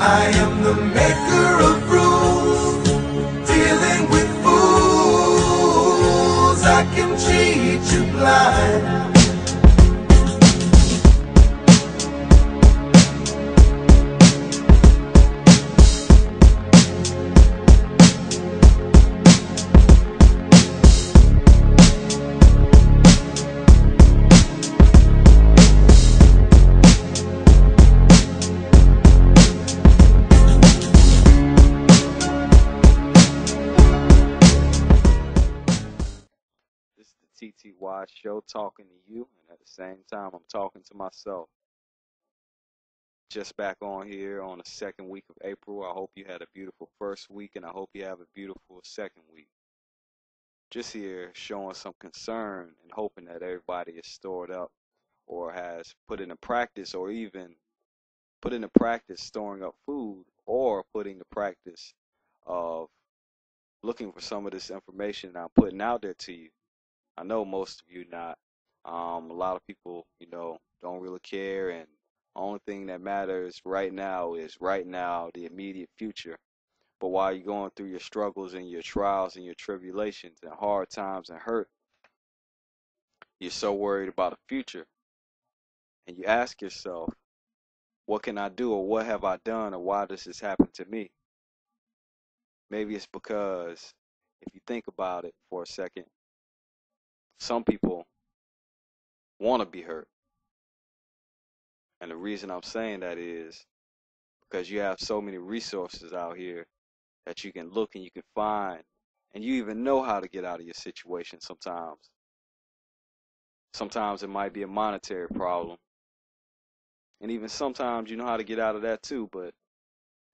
I am the maker of rules, dealing with fools. I can cheat you blind. This is the TTy show, talking to you, and at the same time, I'm talking to myself. Just back on here on the second week of April. I hope you had a beautiful first week, and I hope you have a beautiful second week. Just here showing some concern and hoping that everybody is stored up or has put into practice, or even put into practice storing up food, or putting the practice of looking for some of this information that I'm putting out there to you. I know most of you not. A lot of people, don't really care, and the only thing that matters right now is right now, the immediate future. But while you're going through your struggles and your trials and your tribulations and hard times and hurt, you're so worried about the future. And you ask yourself, what can I do, or what have I done, or why does this happen to me? Maybe it's because, if you think about it for a second, some people want to be hurt. And the reason I'm saying that is because you have so many resources out here that you can look and you can find, and you even know how to get out of your situation sometimes. Sometimes it might be a monetary problem, and even sometimes you know how to get out of that too,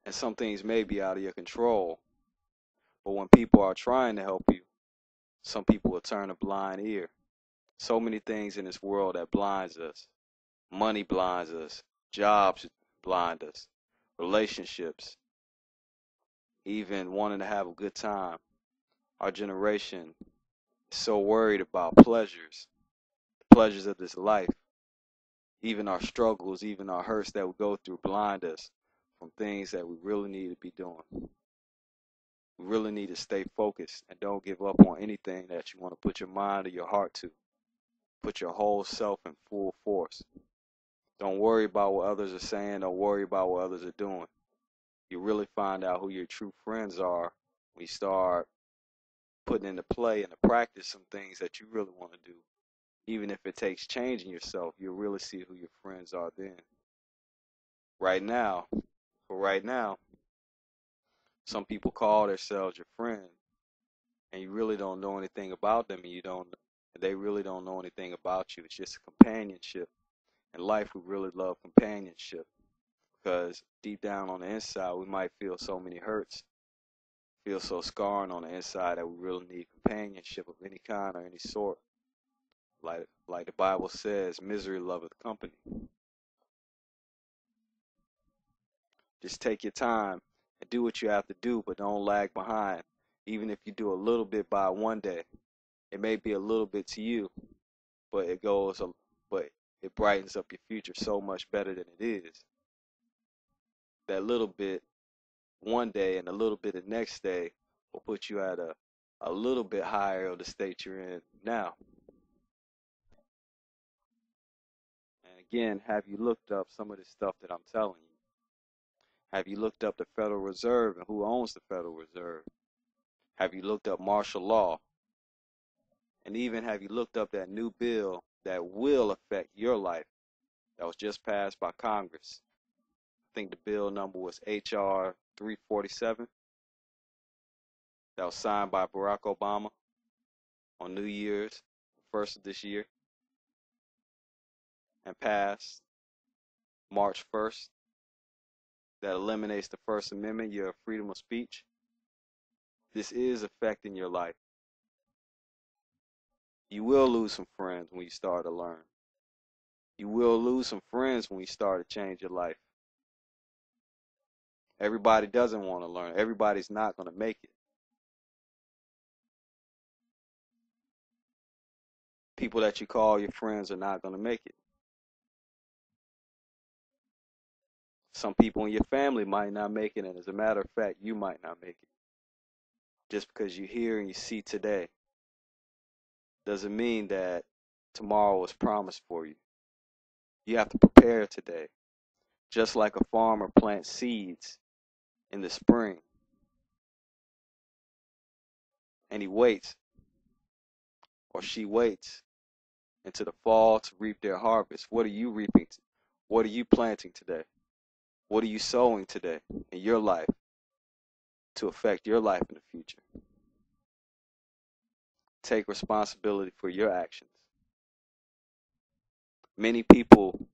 and some things may be out of your control. But when people are trying to help you, some people will turn a blind ear. So many things in this world that blinds us. Money blinds us, jobs blind us, relationships, even wanting to have a good time. Our generation is so worried about pleasures, the pleasures of this life. Even our struggles, even our hurts that we go through blind us from things that we really need to be doing. We really need to stay focused and don't give up on anything that you want to put your mind or your heart to. Put your whole self in full force. Don't worry about what others are saying. Don't worry about what others are doing. You really find out who your true friends are when you start putting into play and to practice some things that you really want to do. Even if it takes changing yourself, you'll really see who your friends are then. Right now, some people call themselves your friend, and you really don't know anything about them, and they really don't know anything about you. It's just a companionship. In life, we really love companionship, because deep down on the inside, we might feel so many hurts, feel so scarring on the inside, that we really need companionship of any kind or any sort. Like the Bible says, misery loveth company. Just take your time and do what you have to do, but don't lag behind. Even if you do a little bit by one day, it may be a little bit to you, but it brightens up your future so much better than it is. That little bit one day and a little bit the next day will put you at a little bit higher of the state you're in now. And again, have you looked up some of the stuff that I'm telling you? Have you looked up the Federal Reserve and who owns the Federal Reserve? Have you looked up martial law? And even have you looked up that new bill that will affect your life that was just passed by Congress? I think the bill number was HR 347. That was signed by Barack Obama on New Year's, 1st of this year, and passed March 1st. That eliminates the First Amendment, your freedom of speech. This is affecting your life. You will lose some friends when you start to learn. You will lose some friends when you start to change your life. Everybody doesn't want to learn. Everybody's not going to make it. People that you call your friends are not going to make it. Some people in your family might not make it, and as a matter of fact, you might not make it. Just because you hear and you see today doesn't mean that tomorrow is promised for you. You have to prepare today. Just like a farmer plants seeds in the spring and he waits, or she waits into the fall to reap their harvest. What are you reaping? What are you planting today? What are you sowing today in your life to affect your life in the future? Take responsibility for your actions. Many people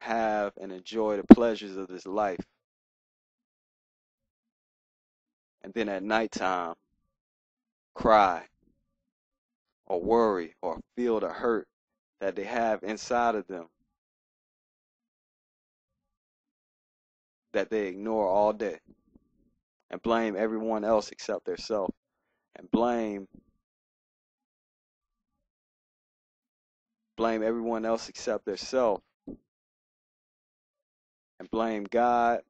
have and enjoy the pleasures of this life, and then at nighttime cry or worry or feel the hurt that they have inside of them that they ignore all day, and blame everyone else except themselves, and blame everyone else except themselves, and blame God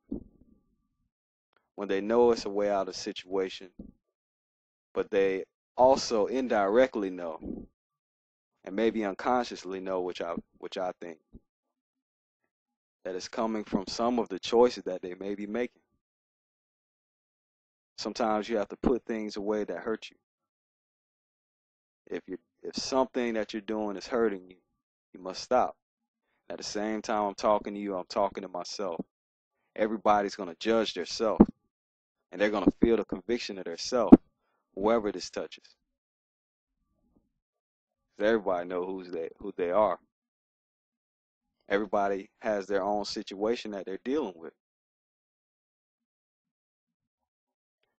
when they know it's a way out of the situation, but they also indirectly know and maybe unconsciously know, which I think, that it's coming from some of the choices that they may be making. Sometimes you have to put things away that hurt you. If something that you're doing is hurting you, you must stop. At the same time I'm talking to you, I'm talking to myself. Everybody's going to judge themselves, and they're going to feel the conviction of themselves, whoever this touches. Because everybody knows who they are. Everybody has their own situation that they're dealing with.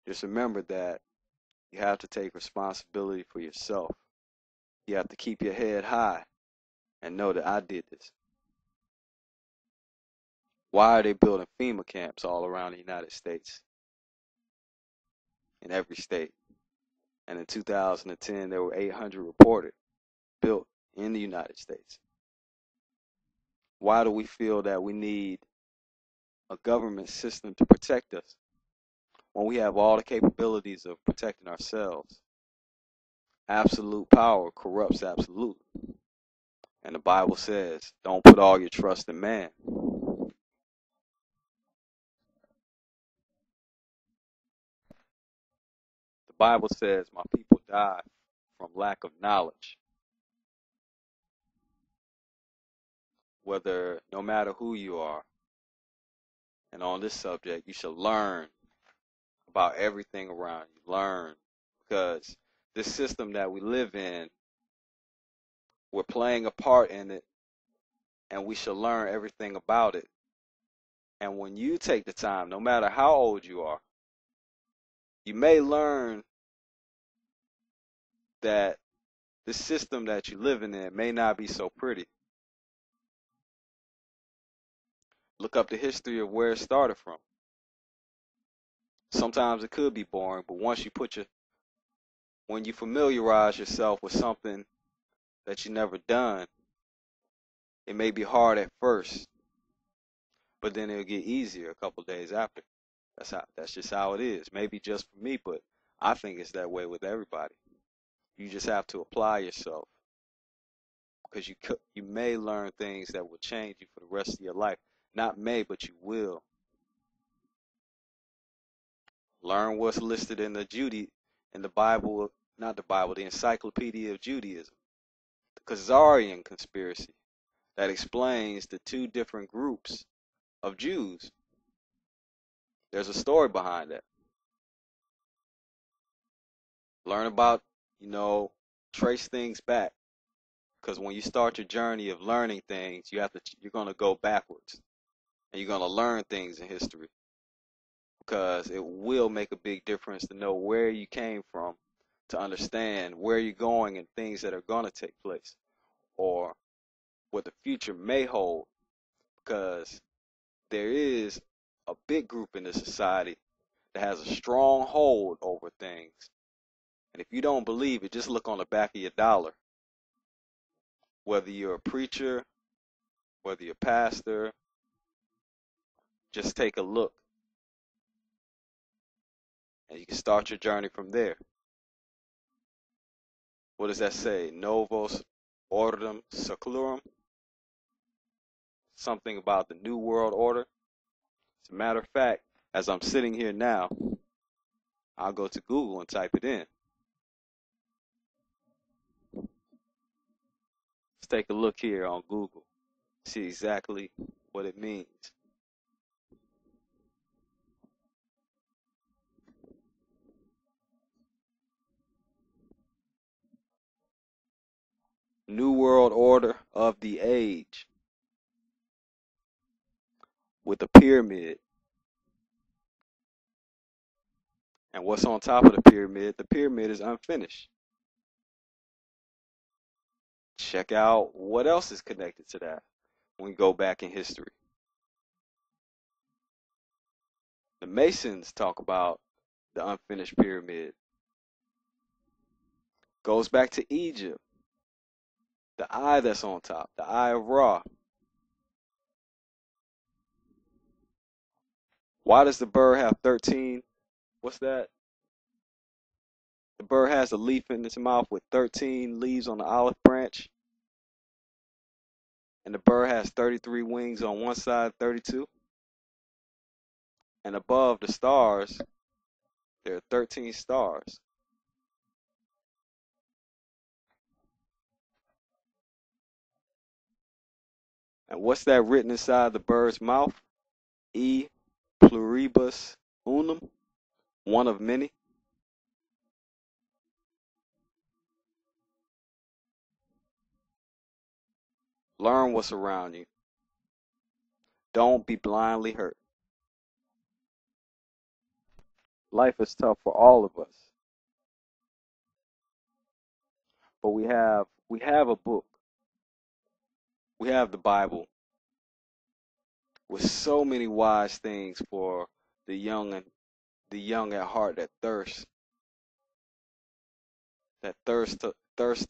Just remember that you have to take responsibility for yourself. You have to keep your head high and know that I did this. Why are they building FEMA camps all around the United States? In every state. And in 2010, there were 800 reported built in the United States. Why do we feel that we need a government system to protect us when we have all the capabilities of protecting ourselves? Absolute power corrupts absolute. And the Bible says, don't put all your trust in man. The Bible says, my people die from lack of knowledge. Whether, no matter who you are, and on this subject, you should learn about everything around you. Learn, because this system that we live in, we're playing a part in it, and we should learn everything about it. And when you take the time, no matter how old you are, you may learn that the system that you're living in may not be so pretty. Look up the history of where it started from. Sometimes it could be boring, but when you familiarize yourself with something that you never done, it may be hard at first, but then it'll get easier a couple days after. That's just how it is. Maybe just for me, but I think it's that way with everybody. You just have to apply yourself, because you may learn things that will change you for the rest of your life. Not may, but you will. Learn what's listed in the Bible, not the Bible, the Encyclopedia of Judaism, the Khazarian conspiracy that explains the two different groups of Jews. There's a story behind that. Learn about, trace things back, because when you start your journey of learning things, you're going to go backwards, and you're going to learn things in history, because it will make a big difference to know where you came from, to understand where you're going and things that are going to take place, or what the future may hold, because there is a big group in this society that has a strong hold over things. And if you don't believe it, just look on the back of your dollar. Whether you're a preacher, whether you're a pastor, Just take a look, and you can start your journey from there. What does that say? Novos Ordinem Seclorum? Something about the New World Order. As a matter of fact, as I'm sitting here now, I'll go to Google and type it in. Let's take a look here on Google, see exactly what it means. New World Order of the Age with a pyramid. And what's on top of the pyramid? The pyramid is unfinished. Check out what else is connected to that when we go back in history. The Masons talk about the unfinished pyramid. Goes back to Egypt. The eye that's on top, the eye of Ra. Why does the bird have 13? What's that? The bird has a leaf in its mouth with 13 leaves on the olive branch. And the bird has 33 wings on one side, 32. And above the stars, there are 13 stars. And what's that written inside the bird's mouth? E pluribus unum, one of many. Learn what's around you. Don't be blindly hurt. Life is tough for all of us. But we have a book. We have the Bible with so many wise things for the young at heart that thirst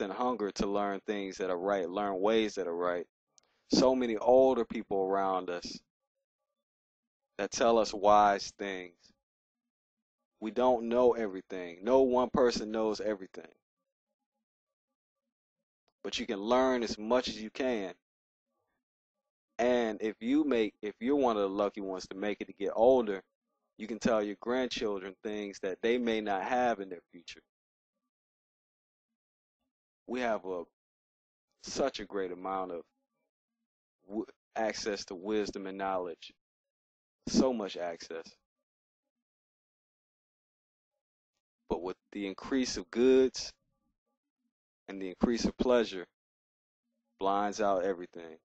and hunger to learn things that are right, learn ways that are right. So many older people around us that tell us wise things. We don't know everything. No one person knows everything. But you can learn as much as you can. And if you're one of the lucky ones to make it to get older, you can tell your grandchildren things that they may not have in their future. We have such a great amount of access to wisdom and knowledge. So much access. But with the increase of goods and the increase of pleasure, blinds out everything.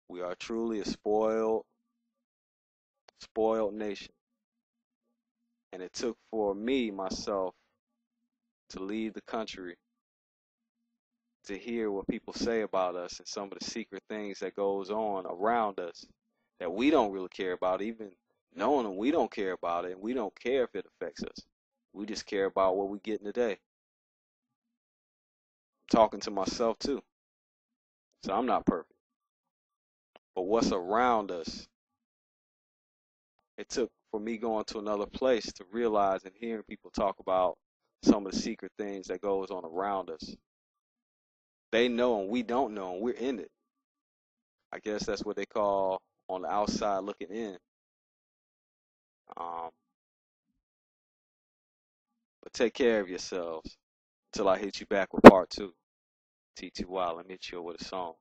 We are truly a spoiled nation. And it took for me, myself, to leave the country to hear what people say about us and some of the secret things that goes on around us that we don't really care about, even knowing them, we don't care about it, and we don't care if it affects us. We just care about what we get in the day. I'm talking to myself too, so I'm not perfect. But what's around us, it took for me going to another place to realize and hearing people talk about some of the secret things that goes on around us. They know and we don't know, and we're in it. I guess that's what they call on the outside looking in. But take care of yourselves until I hit you back with part 2. TTy, let me hit you with a song.